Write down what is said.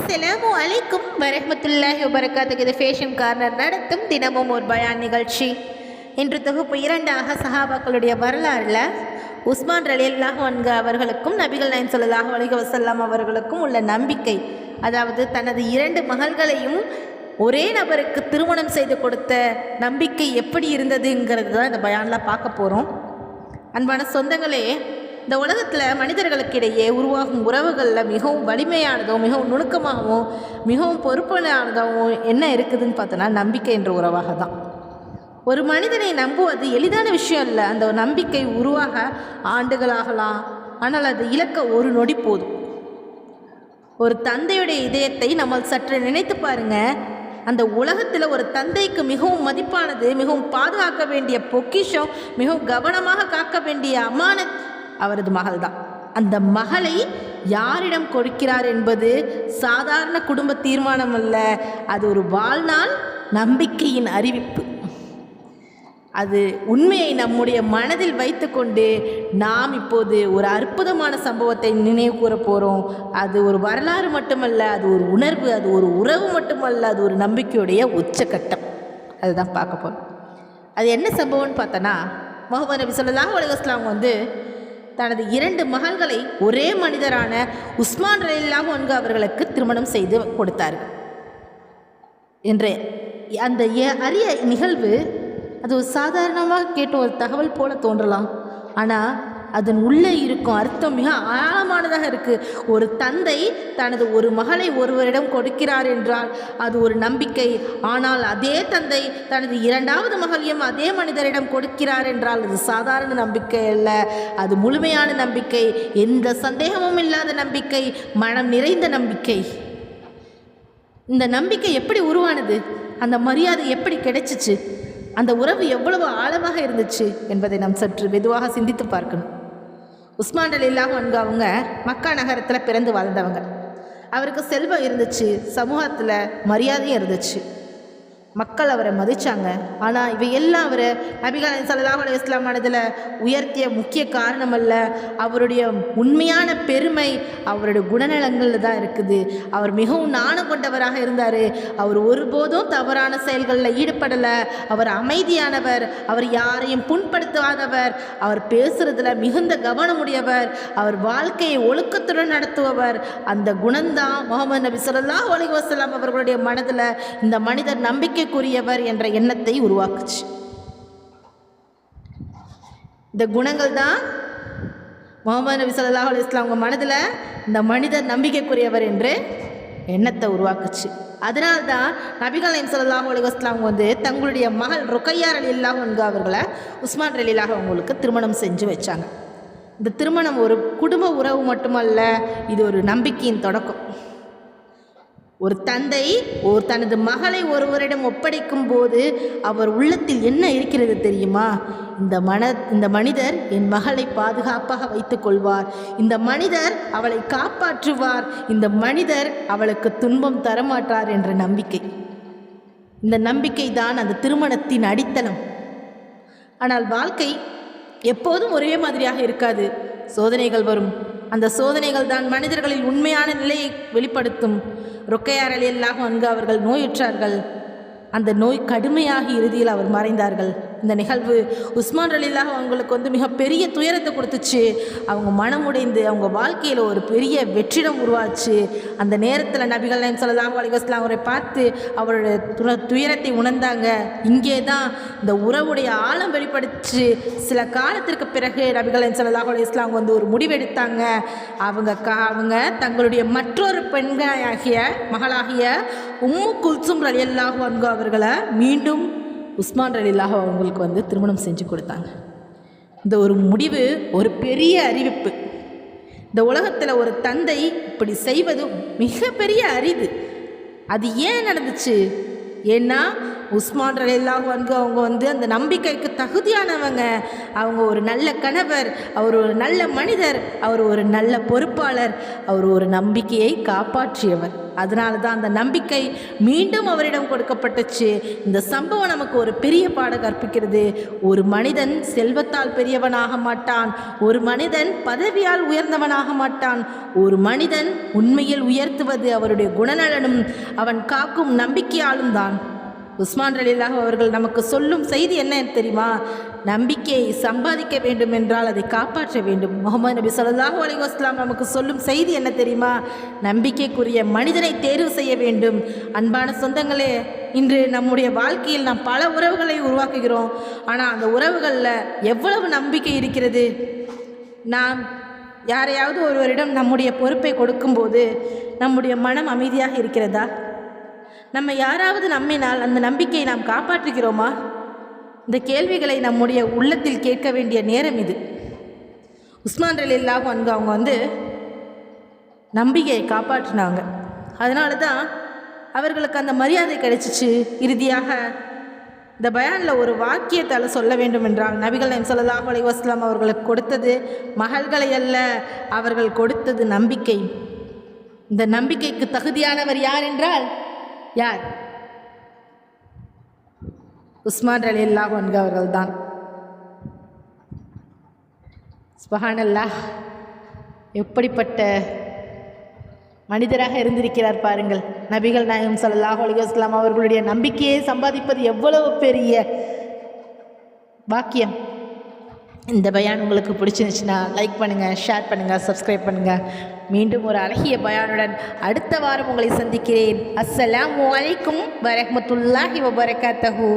அஸ்ஸலாமு அலைக்கும் வரஹ்மத்துல்லாஹி வபரகாத்துஹு. இது ஃபேஷன் கார்னர் நடத்தும் தினமும் ஒரு பயான் நிகழ்ச்சி. இன்று தொகுப்பு 2ஆக சஹாபாக்களுடைய வரலாறில் உஸ்மான் ரலியல்லாஹு அன்ஹு அவர்களுக்கும் நபிகள் நாயகம் ஸல்லல்லாஹு அலைஹி வஸல்லம் அவர்களுக்கும் உள்ள நம்பிக்கை, அதாவது தனது 2 மகள்களையும் ஒரே நபருக்கு திருமணம் செய்து கொடுத்த நம்பிக்கை எப்படி இருந்ததுங்கிறது தான் இந்த பயானில் பார்க்க போகிறோம். அன்பான சொந்தங்களே, இந்த உலகத்தில் மனிதர்களுக்கிடையே உருவாகும் உறவுகளில் மிகவும் வலிமையானதும் மிகவும் நுணுக்கமாகவும் மிகவும் பொறுப்பானதாகவும் என்ன இருக்குதுன்னு பார்த்தோன்னா நம்பிக்கை என்ற உறவாக தான். ஒரு மனிதனை நம்புவது எளிதான விஷயம் இல்லை. அந்த நம்பிக்கை உருவாக ஆண்டுகளாகலாம், ஆனால் அது இழக்க ஒரு நொடி போதும். ஒரு தந்தையுடைய இதயத்தை நம்ம சற்று நினைத்து பாருங்க. அந்த உலகத்தில் ஒரு தந்தைக்கு மிகவும் மதிப்பானது, மிகவும் பாதுகாக்க வேண்டிய பொக்கிஷம், மிகவும் கவனமாக காக்க வேண்டிய அமானத் அவரது மகள் தான். அந்த மகளை யாரிடம் கொடுக்கிறார் என்பது சாதாரண குடும்ப தீர்மானம் அல்ல, அது ஒரு வாழ்நாள் நம்பிக்கையின் அறிவிப்பு. அது உண்மையை நம்முடைய மனதில் வைத்துக்கொண்டு நாம் இப்போது ஒரு அற்புதமான சம்பவத்தை நினைவு கூற போகிறோம். அது ஒரு வரலாறு மட்டுமல்ல, அது ஒரு உணர்வு, அது ஒரு உறவு மட்டுமல்ல, அது ஒரு நம்பிக்கையுடைய உச்சக்கட்டம். அதுதான் பார்க்க போகிறோம். அது என்ன சம்பவம்னு பார்த்தோன்னா, முஹம்மது நபி ஸல்லல்லாஹு அலைஹி வஸல்லம் தனது 2 மகள்களை ஒரே மனிதரான உஸ்மான் ரலியல்லாஹு அன்ஹு அவர்களுக்கு திருமணம் செய்து கொடுத்தார்கள் என்ற அந்த அரிய நிகழ்வு அது ஒரு சாதாரணமாக கேட்ட ஒரு தகவல் போல தோன்றலாம். ஆனால் அதன் உள்ளே இருக்கும் அர்த்தம் மிக ஆழமானதாக இருக்குது. ஒரு தந்தை தனது ஒரு மகளை ஒருவரிடம் கொடுக்கிறார் என்றால் அது ஒரு நம்பிக்கை. ஆனால் அதே தந்தை தனது 2வது மகளையும் அதே மனிதரிடம் கொடுக்கிறார் என்றால் அது சாதாரண நம்பிக்கை அல்ல, அது முழுமையான நம்பிக்கை, எந்த சந்தேகமும் இல்லாத நம்பிக்கை, மனம் நிறைந்த நம்பிக்கை. இந்த நம்பிக்கை எப்படி உருவானது? அந்த மரியாதை எப்படி கிடைச்சிச்சு? அந்த உறவு எவ்வளவு ஆழமாக இருந்துச்சு என்பதை நாம் சற்று மெதுவாக சிந்தித்து பார்க்கணும். உஸ்மான் ரலியல்லாஹு அன்ஹு அவங்க மக்கா நகரத்தில் பிறந்து வாழ்ந்தவங்க. அவருக்கு செல்வம் இருந்துச்சு, சமூகத்தில் மரியாதையும் இருந்துச்சு, மக்கள் அவரை மதித்தாங்க. ஆனால் இவையெல்லாம் அவரை நபிகள் நாயகம் ஸல்லல்லாஹு அலைஹி வஸல்லம் மனதில் உயர்த்திய முக்கிய காரணம் அல்ல. அவருடைய உண்மையான பெருமை அவருடைய குணநலங்களில் தான் இருக்குது. அவர் மிகவும் நாணம் கொண்டவராக இருந்தார். அவர் ஒருபோதும் தவறான செயல்களில் ஈடுபடலை. அவர் அமைதியானவர், அவர் யாரையும் புண்படுத்தாதவர், அவர் பேசுகிறதுல மிகுந்த கவனமுடையவர், அவர் வாழ்க்கையை ஒழுக்கத்துடன் நடத்துபவர். அந்த குணம்தான் முஹம்மது நபி ஸல்லல்லாஹு அலைஹி வஸல்லம் அவர்களுடைய மனதில் இந்த மனிதர் நம்பிக்கைக்குரியவர் என்ற எண்ணத்தை உருவாக்குச்சு. இந்த குணங்கள் தான் முஹம்மது நபி ஸல்லல்லாஹு அலைஹி வஸல்லம் அவங்க மனதில் இந்த மனிதர் நம்பிக்கைக்குரியவர் என்று எண்ணத்தை உருவாக்குச்சு. அதனால்தான் நபிகள் நாயகம் ஸல்லல்லாஹு அலைஹி வஸல்லம் தங்களுடைய மகள் ருக்கையா ரலியல்லாஹு அன்ஹா அவர்களை உஸ்மான் ரலியல்லாஹு அவங்களுக்கு திருமணம் செஞ்சு வச்சாங்க. இந்த திருமணம் ஒரு குடும்ப உறவு மட்டுமல்ல, இது ஒரு நம்பிக்கையின் தொடக்கம். ஒரு தந்தை தனது மகளை ஒருவரிடம் ஒப்படைக்கும் போது அவர் உள்ளத்தில் என்ன இருக்கிறது தெரியுமா? இந்த மனிதர் என் மகளை பாதுகாப்பாக வைத்துக் கொள்வார், இந்த மனிதர் அவளை காப்பாற்றுவார், இந்த மனிதர் அவளுக்கு துன்பம் தரமாட்டார் என்ற நம்பிக்கை. இந்த நம்பிக்கை தான் அந்த திருமணத்தின் அடித்தளம். ஆனால் வாழ்க்கை எப்போதும் ஒரே மாதிரியாக இருக்காது. சோதனைகள் வரும். அந்த சோதனைகள் தான் மனிதர்களில் உண்மையான நிலையை வெளிப்படுத்தும். ருக்கையா ரலியல்லாஹு அன்ஹு அவர்கள் நோயுற்றார்கள். அந்த நோய் கடுமையாகி இறுதியில் அவர் மறைந்தார்கள். இந்த நிகழ்வு உஸ்மான் ரலியல்லாஹு அவங்களுக்கு மிகப்பெரிய துயரத்தை கொடுத்துச்சு. அவங்க மனமுடைந்து அவங்க வாழ்க்கையில் ஒரு பெரிய வெற்றிடம் உருவாச்சு. அந்த நேரத்தில் நபிகள் நாயகம் ஸல்லல்லாஹு அலைஹி வஸல்லம் அவரை பார்த்து அவருடைய துயரத்தை உணர்ந்தாங்க. இங்கே தான் இந்த உறவுடைய ஆழம் வெளிப்படுத்தி சில காலத்திற்கு பிறகு நபிகள் நாயகம் ஸல்லல்லாஹு அலைஹி வஸல்லம் ஒரு முடிவெடுத்தாங்க. அவங்க தங்களுடைய மற்றொரு பெண்களாகிய மகளாகிய உம்மு குல்சும் ரலியல்லாஹு அன்ஹா அவர்களை மீண்டும் உஸ்மான் ரலியல்லாஹு அவங்களுக்கு திருமணம் செஞ்சு கொடுத்தாங்க. இந்த ஒரு முடிவு ஒரு பெரிய அறிவிப்பு. இந்த உலகத்தில் ஒரு தந்தை இப்படி செய்வது மிகப்பெரிய அரிது. அது ஏன் நடந்துச்சு? ஏன்னா உஸ்மான் ரலியல்லாஹு அன்ஹு அவங்க அந்த நம்பிக்கைக்கு தகுதியானவங்க. அவங்க ஒரு நல்ல கணவர், அவர் ஒரு நல்ல மனிதர், அவர் ஒரு நல்ல பொறுப்பாளர், அவர் ஒரு நம்பிக்கையை காப்பாற்றியவர். அதனால தான் அந்த நம்பிக்கை மீண்டும் அவரிடம் கொடுக்கப்பட்டுச்சு. இந்த சம்பவம் நமக்கு ஒரு பெரிய பாடம் கற்பிக்கிறது. ஒரு மனிதன் செல்வத்தால் பெரியவனாக மாட்டான், ஒரு மனிதன் பதவியால் உயர்ந்தவனாக மாட்டான். ஒரு மனிதன் உண்மையில் உயர்த்துவது அவருடைய குணநலனும் அவன் காக்கும் நம்பிக்கையாலும் தான். உஸ்மான் ரலியல்லாஹு அவர்கள் நமக்கு சொல்லும் செய்தி என்ன தெரியுமா? நம்பிக்கையை சம்பாதிக்க வேண்டும் என்றால் அதை காப்பாற்ற வேண்டும். முஹம்மது நபி ஸல்லல்லாஹு அலைஹி வஸல்லம் நமக்கு சொல்லும் செய்தி என்ன தெரியுமா? நம்பிக்கைக்குரிய மனிதனை தேர்வு செய்ய வேண்டும். அன்பான சொந்தங்களே, இன்று நம்முடைய வாழ்க்கையில் நாம் பல உறவுகளை உருவாக்குகிறோம். ஆனால் அந்த உறவுகளில் எவ்வளவு நம்பிக்கை இருக்கிறது? நாம் யாரையாவது ஒருவரிடம் நம்முடைய பொறுப்பை கொடுக்கும்போது நம்முடைய மனம் அமைதியாக இருக்கிறதா? நம்ம யாராவது நம்பினால் அந்த நம்பிக்கையை நாம் காப்பாற்றுகிறோமா? இந்த கேள்விகளை நம்முடைய உள்ளத்தில் கேட்க வேண்டிய நேரம் இது. உஸ்மான் ரலியல்லாஹு அன்ஹு அவங்க நம்பிக்கையை காப்பாற்றினாங்க. அதனால தான் அவர்களுக்கு அந்த மரியாதை கிடைச்சிச்சு. இறுதியாக இந்த பயானில் ஒரு வாக்கியத்தால் சொல்ல வேண்டும் என்றால், நபிகள் நாயகம் ஸல்லல்லாஹு அலைஹி வஸல்லம் அவர்களுக்கு கொடுத்தது மகள்களை அல்ல, அவர்கள் கொடுத்தது நம்பிக்கை. இந்த நம்பிக்கைக்கு தகுதியானவர் யார் என்றால் யார்? உஸ்மான் ரலியல்லாஹு அன்ஹு அவர்கள்தான். சுப்ஹானல்லாஹ், எப்படிப்பட்ட மனிதராக இருந்திருக்கிறார் பாருங்கள். நபிகள் நாயகம் ஸல்லல்லாஹு அலைஹி வஸல்லம் அவர்களுடைய நம்பிக்கையை சம்பாதிப்பது எவ்வளவு பெரிய பாக்கியம். இந்த பயான் உங்களுக்கு பிடிச்சிருந்துச்சுன்னா லைக் பண்ணுங்கள், ஷேர் பண்ணுங்கள், சப்ஸ்கிரைப் பண்ணுங்கள். மீண்டும் ஒரு அழகிய பயானுடன் அடுத்த வாரம் உங்களை சந்திக்கிறேன். அஸ்ஸலாமு அலைக்கும் வரஹ்மத்துல்லாஹி வபரகாத்துஹு.